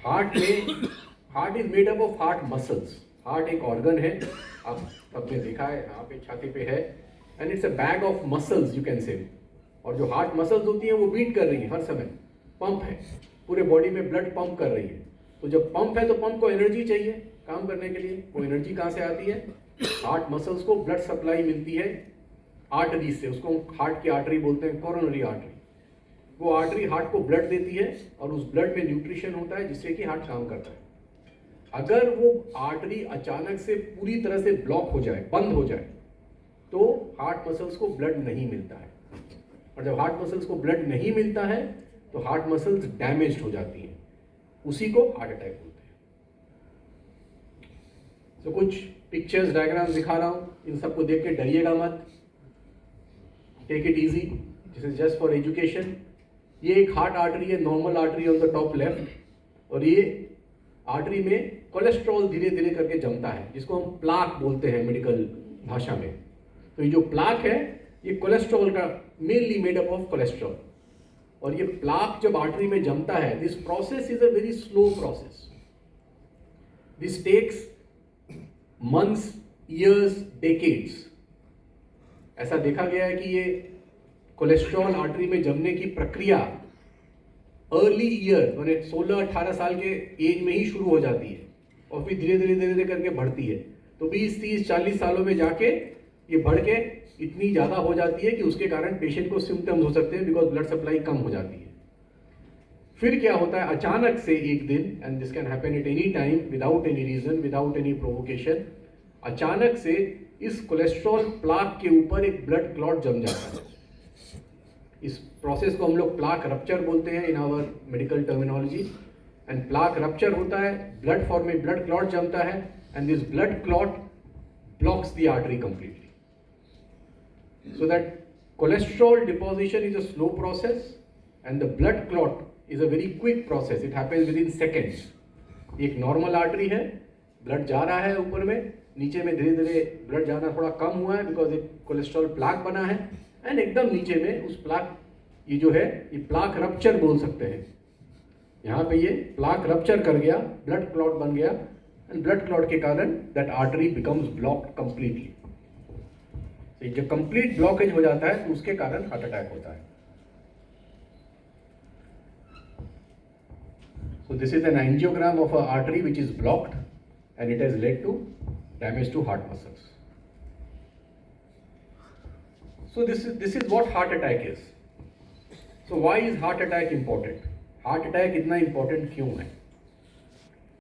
Heart is made up of heart muscles. Heart एक organ है, आप सबने देखा है, यहाँ पे छाती पे है, and it's a bag of muscles you can say. और जो हार्ट मसल्स होती हैं वो बीट कर रही है हर समय, पंप है, पूरे बॉडी में ब्लड पंप कर रही है। तो जब पंप है तो पंप को एनर्जी चाहिए काम करने के लिए। वो एनर्जी कहाँ से आती है? हार्ट मसल्स को ब्लड सप्लाई मिलती है आर्टरी से, उसको हम हार्ट की आर्टरी बोलते हैं, कोरोनरी आर्टरी। वो आर्टरी हार्ट को ब्लड देती है और उस ब्लड में न्यूट्रिशन होता है जिससे कि हार्ट काम करता है। अगर वो आर्टरी अचानक से पूरी तरह से ब्लॉक हो जाए, बंद हो जाए, तो हार्ट मसल्स को ब्लड नहीं मिलता है। और जब हार्ट मसल्स को ब्लड नहीं मिलता है तो हार्ट मसल्स डैमेज हो जाती हैं, उसी को हार्ट अटैक बोलते हैं। तो कुछ पिक्चर्स डायग्राम दिखा रहा हूं, इन सबको देख के डरिएगा मत, take it easy, this is just for education. ये एक हार्ट आर्टरी है, normal artery on the top left, और ये आर्टरी में कोलेस्ट्रॉल धीरे धीरे करके जमता है, जिसको हम प्लाक बोलते हैं मेडिकल भाषा में। तो ये जो प्लाक है ये कोलेस्ट्रॉल का, mainly made up of cholesterol. और ये प्लाक जब आर्टरी में जमता है, this process is a very slow process, this takes months, years, decades. ऐसा देखा गया है कि ये कोलेस्ट्रॉल आर्टरी में जमने की प्रक्रिया अर्ली ईयर, मैंने 16-18 साल के एज में ही शुरू हो जाती है और फिर धीरे धीरे धीरे धीरे करके बढ़ती है। तो 20-30-40 सालों में जाके ये बढ़ के इतनी ज़्यादा हो जाती है कि उसके कारण पेशेंट को सिम्टम्स हो सकते हैं, बिकॉज ब्लड सप्लाई कम हो जाती है। फिर क्या होता है, अचानक से एक दिन, and this can happen at any time without any reason, without any provocation, अचानक से इस कोलेस्ट्रॉल प्लाक के ऊपर एक ब्लड क्लॉट जम जाता है। इस प्रोसेस को हम लोग प्लाक रप्चर बोलते हैं in our medical terminology. And plaque rupture होता है, ब्लड फॉर्म में ब्लड क्लॉट जमता है, and this blood clot blocks the artery completely. So that cholesterol deposition is a slow process and the blood clot is a very quick process. It happens within seconds. एक normal artery है, blood जा रहा है ऊपर में, नीचे में धीरे धीरे ब्लड जाना थोड़ा कम हुआ है बिकॉज एक कोलेस्ट्रॉल प्लाक बना है, एंड एकदम नीचे में उस प्लाक, ये जो है ये प्लाक रप्चर बोल सकते हैं। यहाँ पे ये प्लाक रप्चर कर गया, ब्लड क्लॉट बन गया, एंड ब्लड क्लॉट के कारण that artery becomes blocked completely. जब कंप्लीट ब्लॉकेज हो जाता है तो उसके कारण हार्ट अटैक होता है। So this is an angiogram of an artery which is blocked and it has led to damage to heart muscles. So this is what heart attack is. So why is heart attack important? Heart attack इतना important क्यों है?